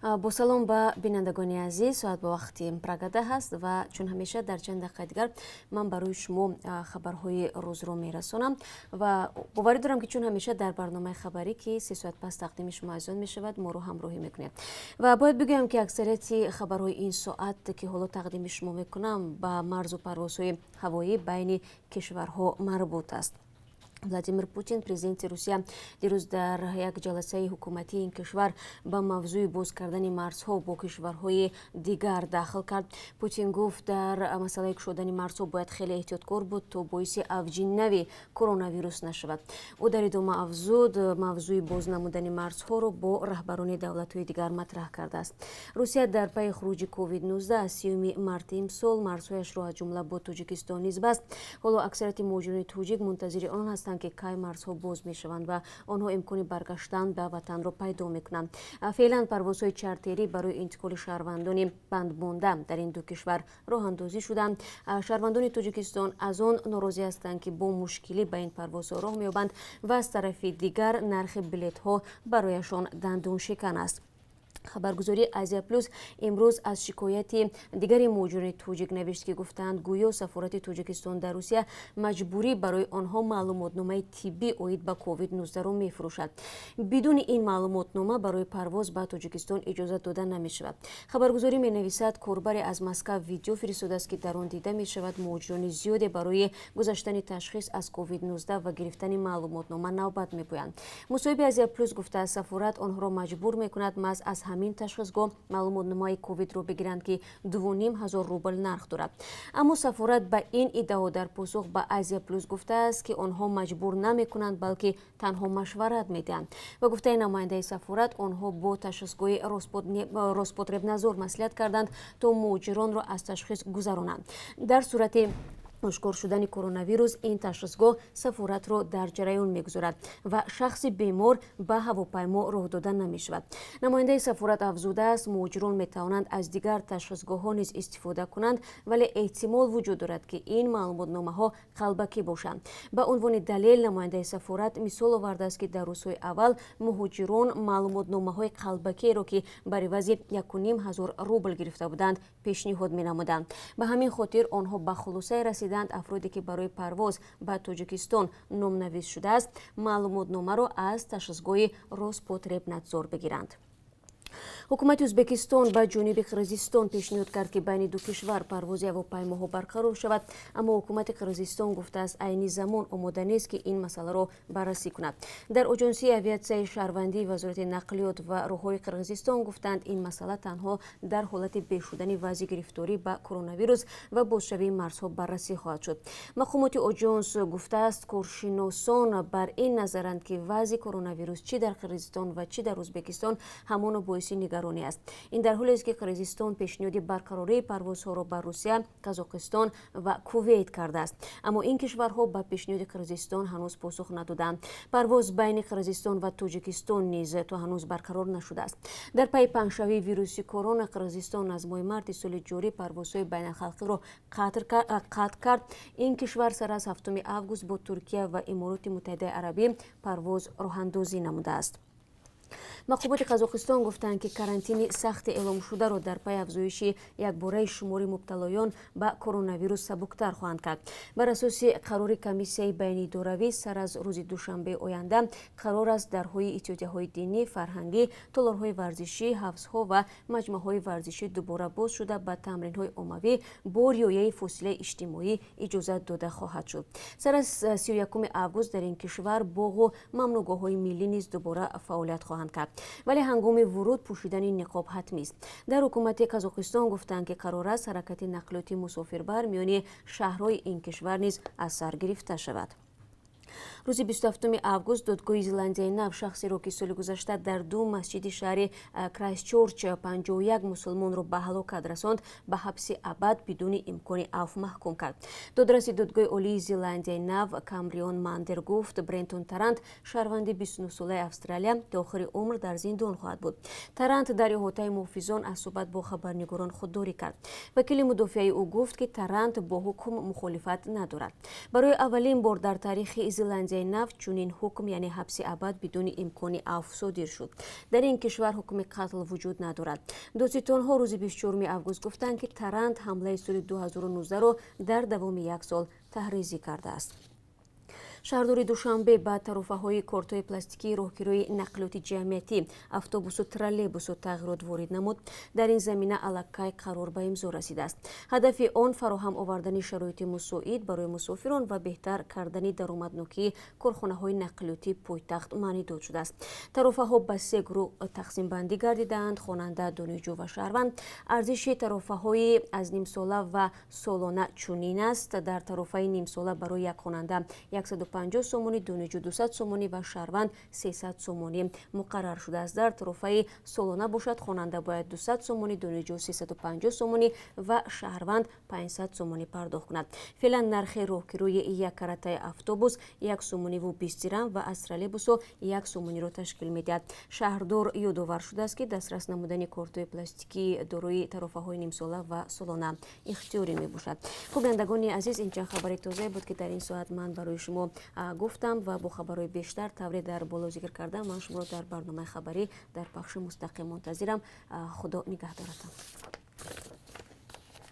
با سلام به بینندگان عزیز، ساعت با وقتی پرگاده هست و چون همیشه در چند دقیقه دیگر من برای شما خبرهای روز رو میرسونم و باور دارم که چون همیشه در برنامه خبری که 3 ساعت پس تقدیم شما از آن میشود ما رو همراهی میکنید و باید بگم که اکثریت خبرهای این ساعت که حالا تقدیم شما میکنم به مرز و پروازهای هوایی بین کشورها مربوط است. ولادیمیر پوتین президенти Русия دیروز در یک جلسه حکومتی این کشور با موضوع باز کردن مرزها با کشورهای دیگر داخل کرد. پوتین گفت در مسئله گشودن مرزها باید خیلی احتیاطکار بود تا باعث افزایش نوی کرونا ویروس نشود. او در ادامه افزود موضوع باز نمودن مرزها را با رهبران دولت‌های دیگر مطرح کرده است. روسیه در پی خروج کووید 19 از 30 مارت امسال مرزهایش را از جمله با تاجیکستان نیز بست. حالا اکثریت مهاجران تاجیک منتظر آن هستند که کی مرزها باز میشوند و آنها امکان برگشتن به وطن را پیدا میکنند. فعلا پروازهای چارتری برای انتقال شهروندان بندمانده در این دو کشور راه اندازی شدند. شهروندان تاجیکستان از آن ناراضی هستند که با مشکلی به این پروازها راه مییابند و از طرف دیگر نرخ بلیط ها برایشان دندان شکن است. خبرگزاری آزیا پلوس امروز از شکایت دیگر مهاجران تاجیک نوشت که گفتند گویا سفارت تاجیکستان در روسیه مجبوری برای آنها معلوماتنامه طبی عاید به کووید 19 را میفروشد. بدون این معلوماتنامه برای پرواز به تاجیکستان اجازه داده نمیشود. خبرگزاری مینویسد کاربری از مسکو ویدیو فرستاده است که در آن دیده میشود مهاجران زیادی برای گذاشتن تشخیص از کووید 19 و گرفتن معلوماتنامه نوبت میپویند. مصاحبه آزیا پلوس گفته است سفارت آنها را مجبور میکند از همین تشخیصگاه معلوماتنامه کووید رو بگیرند که 2,500 روبل نرخ دارد. اما سفارت به این ادعا در پاسخ به آزیا پلوس گفته است که آنها مجبور نمیکنند بلکه تنها مشورت میدهند و گفته نماینده سفارت آنها با تشخیصگاه روسپوتربنادزور مصلحت کردند تا مهاجران را از تشخیص گذرانند. در صورت آشکار شدن کرونا ویروس این تشخیصگاه سفارت را در جریان میگذارد و شخص بیمار به هواپیما راه دادن نمیشود. نماینده سفارت افزوده است مهاجران میتوانند از دیگر تشخیصگاه ها نیز استفاده کنند ولی احتمال وجود دارد که این معلوماتنامه ها قلبکی باشند. به عنوان دلیل نماینده سفارت مثال آورده است که در روزهای اول مهاجران معلوماتنامه های قلبکی را که بر عوض 1,500 روبل گرفته بودند پیشنهاد مینمودند. به همین خاطر آنها به خلاصه رسیدند افرادی که برای پرواز به تاجیکستان نامنویس شده است معلوماتنامه را از تشخیصگاه روسپوتربنادزور بگیرند. حکومت ازبکستان به جنوب قرقیزستان پیشنهاد کرد که بین دو کشور پرواز هواپیماها برقرار شود اما حکومت قرقیزستان گفته است عین زمان آماده نیست که این مسئله را بررسی کند. در آژانس آویاسیون شهروندی وزارت نقلیات و راههای قرقیزستان گفتند این مسئله تنها در حالت بیش شدن وضع گرفتاری به کرونا ویروس و بازشوی مرزها بررسی خواهد شد. مقامات آژانس گفته است کارشناسان بر این نظرند که وضع کرونا ویروس چی در قرقیزستان و چی در ازبکستان همان باعث نگرانی است. این در حالی است که قرقیزستان پیشنهاد برقراری پروازها را به روسیه، قزاقستان و کویت کرده است اما این کشورها به پیشنهاد قرقیزستان هنوز پاسخ ندادند. پرواز بین قرقیزستان و تاجیکستان نیز تا هنوز برقرار نشده است. در پی پنجشنبه ویروس کرونا قرقیزستان از ماه مارت سال جاری پروازهای بین الخلقی را قطع کرد. این کشور سر از 7 август با ترکیه و امارات متحده عربی پرواز راه اندازی نموده است. مقامات قزاقستان گفتند که کارانتین سخت اعلام شده را در پی افزایش یکباره شمار مبتلایان به کرونا ویروس سبکتر خواهند کرد. بر اساس قرار کمیسیه بین دوروی سر از روز دوشنبه آینده قرار است درهای اتحادیه‌های دینی، فرهنگی، تالارهای ورزشی، حوض‌ها و مجمع‌های ورزشی دوباره باز شده به تمرین‌های عمومی با رعایت فاصله اجتماعی اجازه داده خواهد شد. سر از 31 август در این کشور باغ و ممنوعگاه‌های ملی نیز دوباره فعالیت خواهند کرد. ولی هنگام ورود پوشیدن نقاب حتمی است. در حکومت قزاقستان گفتند که قرار است حرکت نقلیاتی مسافربر میان شهرهای این کشور نیز از سر گرفته شود. روز 27 август دادگاه زلاندیای نو شخصی را که سال گذشته در دو مسجد شهر کرایستچرچ 51 مسلمان را به هلاکت رساند به حبس ابد بدون امکان عفو محکوم کرد. دادرس دادگاه عالی زلاندیای نو کامریون ماندر گفت برنتون ترانت شهروند 29 ساله استرالیا تا آخر عمر در زندان خواهد بود. ترانت در احاطه محافظان از صحبت با خبرنگاران خودداری کرد. وکیل مدافع او گفت که ترانت با حکم مخالفت ندارد. برای اولین بار در تاریخ Зеландияи нав чунин ҳукм яъне ҳабси абад бидуни имкони авф содир шуд. дар ин кишвар ҳукми қатл вуҷуд надорад. доститонҳо рӯзи 24 август гуфтанд ки Тарант ҳамлаи соли 2019-ро дар давоми як сол таҳризӣ кардааст. шаҳрдори душанбе ба тарофаҳои кортҳои пластикии роҳгирои нақлиёти ҷамъиятӣ, автобусу троллейбусу тағйирот ворид намуд. дар ин замина аллакай қарор ба имзо расидааст. ҳадафи он фароҳам овардани шароити мусоид барои мусофирон ва беҳтар кардани даромаднокии корхонаҳои нақлиёти пойтахт маънидод шудааст. тарофаҳо ба се гурӯҳ тақсимбандӣ гардидаанд: хонанда, донишҷӯ ва шаҳрванд. арзиши тарофаҳои аз нимсола ва солона чунин аст: дар тарофаи нимсола барои як хонанда 150 сомонӣ, донишҷӯ 200 сомонӣ ва шаҳрванд 300 сомонӣ муқаррар шудааст. дар тарофаи солона бошад, хонанда бояд 200 сомонӣ, донишҷӯ 350 сомонӣ ва шаҳрванд 500 сомонӣ пардохт кунад. феълан нархи роҳгирои як каратаи автобус 1 сомониву 20 дирам ва аз троллейбусо 1 сомониро ташкил медиҳад. шаҳрдор ёдовар шудааст, ки дастрас намудани кортҳои пластикии дорои тарофаҳои нимсола ва солона ихтиёрӣ мебошад. хуб, бинандагони азиз, ин чанд хабари тоза буд, ки дар ин соат ман барои шумо гуфтам ва бо хабарҳои бештар тавре дар боло зикр кардам. ман шуморо дар барномаи хабарӣ дар пахши мустақим мунтазирам. худо нигаҳдоратон.